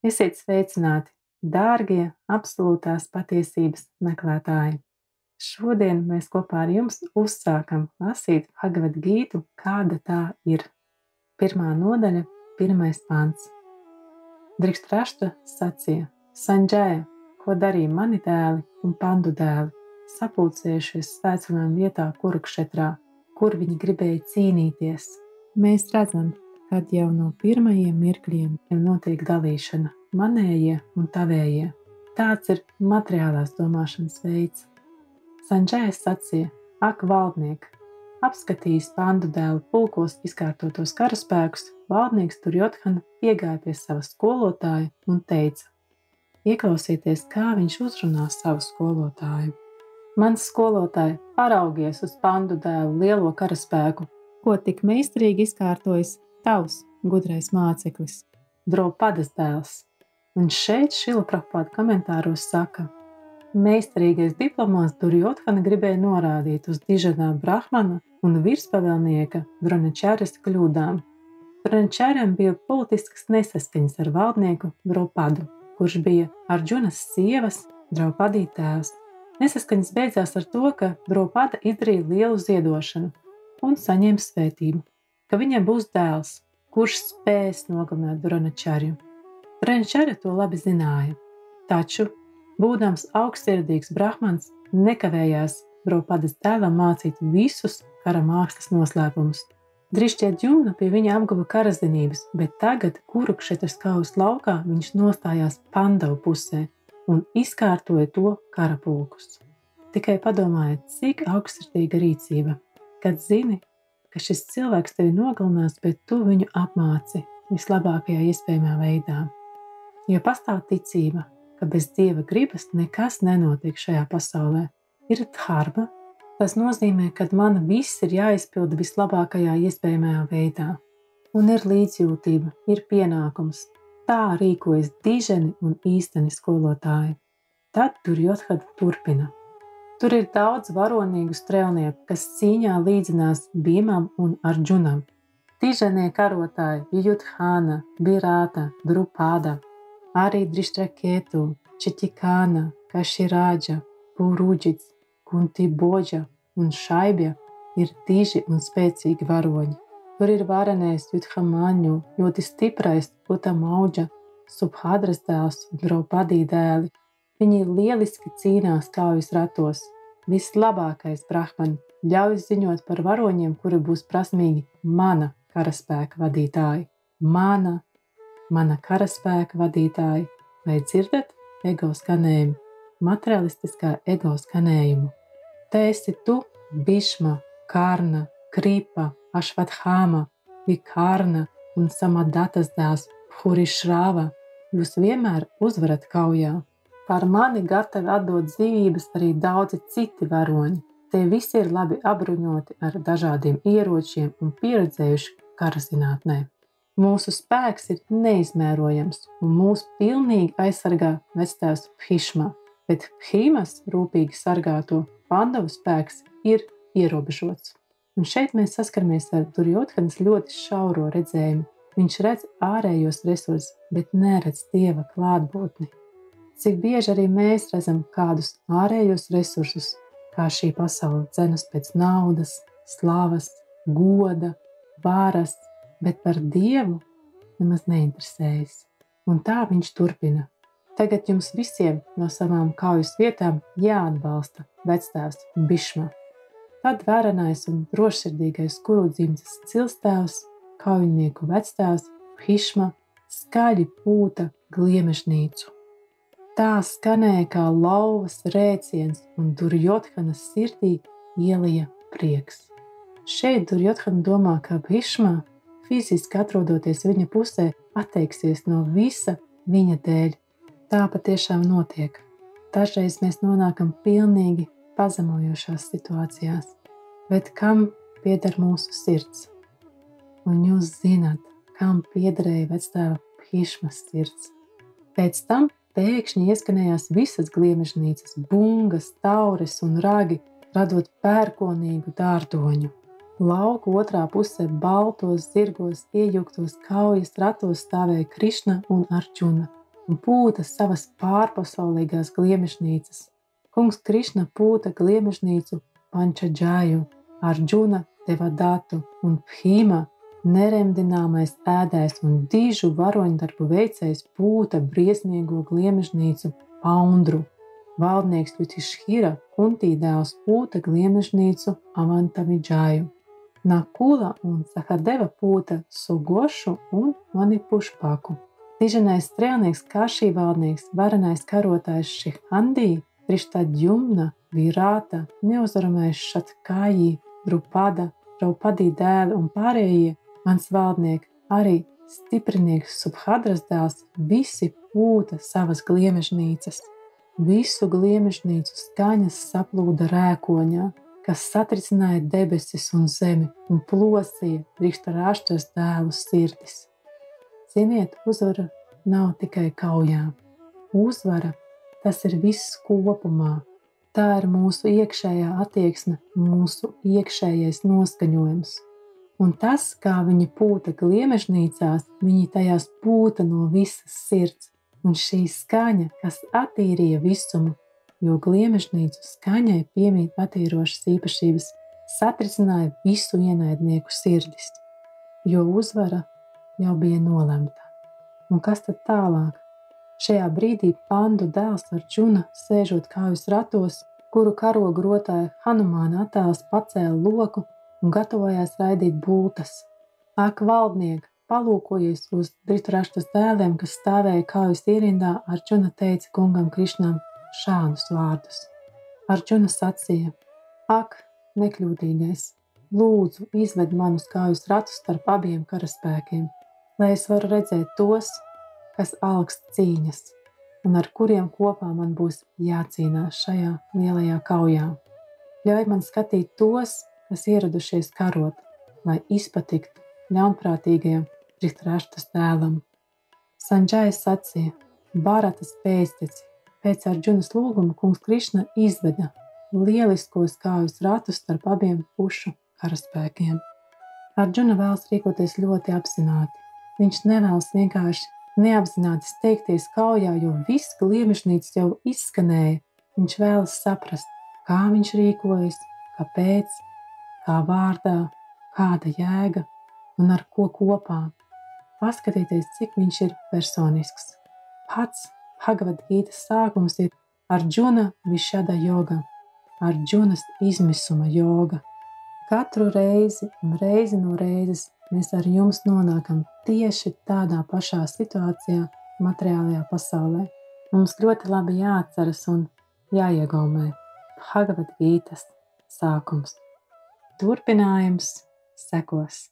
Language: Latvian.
Esiet sveicināti, dārgie absolūtās patiesības meklētāji! Šodien mēs kopā ar jums uzsākam lasīt Bhagavad Gītu, kāda tā ir. 1. nodaļa, 1. pants. Drikštrašta sacīja: Sanģēja, ko darīja mani dēli un pandu dēli, sapulcējušies svētceļojuma vietā Kurukšetrā, kur viņi gribēja cīnīties. Mēs redzam, kad jau no pirmajiem mirkļiem notiek dalīšana, manējie un tavējie. Tāds ir materiālās domāšanas veids. Sanģēja sacīja: Ak, valdniek! Apskatījis pandu dēlu pulkos izkārtotos karaspēkus, valdnieks Duryodhana piegāja pie sava skolotāja un teica: Ieklausieties, kā viņš uzrunā savu skolotāju. Mans skolotāj, paraugies uz pandu dēlu lielo karaspēku, ko tik meistarīgi izkārtojis tavs gudrais māceklis, Dropadas dēls. Un šeit Šrila Prabhupāda komentāros saka: Meistarīgais diplomāts Duryodhana gribēja norādīt uz diženā Brahmana un virspavēlnieka Dronačārjas kļūdām. Dronačārjam bija politiskas nesaskaņas ar valdnieku Dropadu, kurš bija Arjunas sievas Dropadī tēvs. Nesaskaņas beidzās ar to, ka Dropada izdarīja lielu ziedošanu un saņēma svētību, ka viņam būs dēls, kurš spēs nogalināt Dronačārju. Dronačārja to labi zināja, taču, būdams augstsirdīgs brahmans, nekavējās Dropadas dēlam mācīt visus kara mākslas noslēpumus. Drišķiedjumna pie viņa apguva karazinības, bet tagad Kurukšetras kaujas laukā viņš nostājās Pandavu pusē un izkārtoja to karapulkus. Tikai padomājiet, cik augstsirdīga rīcība, kad zini, ka šis cilvēks tevi nogalinās, bet tu viņu apmāci vislabākajā iespējamā veidā. Jo pastāv ticība, ka bez Dieva gribas nekas nenotiek šajā pasaulē. Ir dharma, tas nozīmē, ka man viss ir jāizpilda vislabākajā iespējamajā veidā. Un ir līdzjūtība, ir pienākums. Tā rīkojas diženi un īsteni skolotāji. Tad Duryodhana turpina. Tur ir daudz varonīgu strēlnieku, kas cīņā līdzinās Bhīmam un Arjunam. Diženie karotāji Judhāna, Virāta, Drupada, arī Drištraketu, Čitikāna, Kaširādža, Purūģits, Kuntiboģa un Šaibja ir diži un spēcīgi varoņi. Tur ir varenais Judhamaņu, ļoti stiprais Utamauģa, Subhadras dēls un Dropadī dēli. Viņi lieliski cīnās kaujas ratos. Vislabākais brahmani ļauj ziņot par varoņiem, kuri būs prasmīgi mana karaspēka vadītāji. Mana karaspēka vadītāji. Vai dzirdat ego skanējumu? Materialistiskā ego skanējumu. Te esi tu, Bhišma, Karna, Kripa, Ašvathāma, Vikārna un Samadatas dēls Purišrāva. Jūs vienmēr uzvarat kaujā. Par mani gatavi atdot dzīvības arī daudzi citi varoņi. Tie visi ir labi apbruņoti ar dažādiem ieročiem un pieredzējuši karazinātnē. Mūsu spēks ir neizmērojams un mūs pilnīgi aizsargā vectēvs Bhišma, bet Bhīmas rūpīgi sargāto Pandavu spēks ir ierobežots. Un šeit mēs saskaramies ar Duryodhanas ļoti šauro redzējumu. Viņš redz ārējos resursus, bet neredz Dieva klātbūtni. Cik bieži arī mēs redzam kādus ārējos resursus, kā šī pasaule dzenas pēc naudas, slavas, goda, varas, bet par Dievu nemaz neinteresējas. Un tā viņš turpina. Tagad jums visiem no savām kaujas vietām jāatbalsta vectēvs Bhišma. Tad varenais un drošsirdīgais kuru dzimtes cilstēvs, kaujinieku vectēvs Bhišma skaļi pūta gliemežnīcu. Tā skanēja kā lauvas rēciens un Duryodhanas sirdī ielija prieks. Šeit Duryodhana domā, ka Bhišma, fiziski atrodoties viņa pusē, atteiksies no visa viņa dēļ. Tā patiešām notiek. Dažreiz mēs nonākam pilnīgi pazemojošās situācijās, bet kam pieder mūsu sirds? Un jūs zināt, kam piederēja vectēva Bhišmas sirds. Pēc tam pēkšņi ieskanējās visas gliemežnīcas, bungas, taures un ragi, radot pērkonīgu dārdoņu. Lauku otrā pusē baltos zirgos iejuktos kaujas ratos stāvēja Krišna un Arjuna. un pūta savas pārpasaulīgās gliemežnīcas. Kungs Krišna pūta gliemežnīcu Pančadžāju, Arģuna Devadatu un Bhīma neremdināmais ēdājs un dižu varoņdarbu veicējs pūta briesmīgo gliemežnīcu Paundru. Valdnieks Judišhira Kuntī dēls pūta gliemežnīcu Avantavidžāju. Nakula un Sahadeva pūta Sugošu un Manipušpaku. Diženais strēlnieks Kašī valdnieks, varenais karotājs Šihandi, Trištadjumna, Virāta, neuzvaramais Šatkājī, Draupadī dēli un pārējie, mans valdnieki, arī stiprinieks Subhadras dēls, visi pūta savas gliemežnīcas. Visu gliemežnīcu skaņas saplūda rēkoņā, kas satricināja debesis un zemi un plosīja Drikštaraštras dēlu sirdis. Ziniet, uzvara nav tikai kaujā. Uzvara, tas ir viss kopumā. Tā ir mūsu iekšējā attieksme, mūsu iekšējais noskaņojums. Un tas, kā viņi pūta gliemežnīcās, viņi tajās pūta no visas sirds. Un šī skaņa, kas attīrīja visumu, jo gliemežnīcu skaņai piemīt attīrošas īpašības, satricināja visu ienaidnieku sirdis, jo uzvara jau bija nolemta. Un kas tad tālāk? Šajā brīdī Pandu dēls Arģuna, sēžot kājas ratos, kuru karogu rotāja Hanumāna attēls, pacēla loku un gatavojās raidīt bultas. Ak, valdniek, palūkojies uz Dhritarashtas dēliem, kas stāvēja kājas ierindā, Arģuna teica kungam Krišnam šādus vārdus. Arģuna sacīja: Ak, nekļūdīgais, lūdzu izved manus kājas ratus starp abiem karaspēkiem, lai es varu redzēt tos, kas alkst cīņas, un ar kuriem kopā man būs jācīnās šajā lielajā kaujā. Ļauj man skatīt tos, kas ieradušies karot, lai izpatiktu ļaunprātīgajam Dhritarashtas dēlam. Sanģājs sacīja: Bharatas pēcteci. Pēc Arģunas lūguma kungs Krišna izveda lieliskos kājas ratus starp abiem pušu karaspēkiem. Arģuna vēlas rīkoties ļoti apzināti. Viņš nevēlas vienkārši neapzināti steigties kaujā, jo viss gliemežnīca jau izskanēja. Viņš vēlas saprast, kā viņš rīkojas, kāpēc, kā vārdā, kāda jēga un ar ko kopā. Paskatīties, cik viņš ir personisks. Pats Bhagavad Gītas sākums ir Arģuna Višada joga, Arģunas izmisuma joga. Katru reizi un reizi no reizes mēs ar jums nonākam tieši tādā pašā situācijā materiālajā pasaulē. Mums ļoti labi jāatceras un jāiegaumē Bhagavad Gītas sākums. Turpinājums sekos.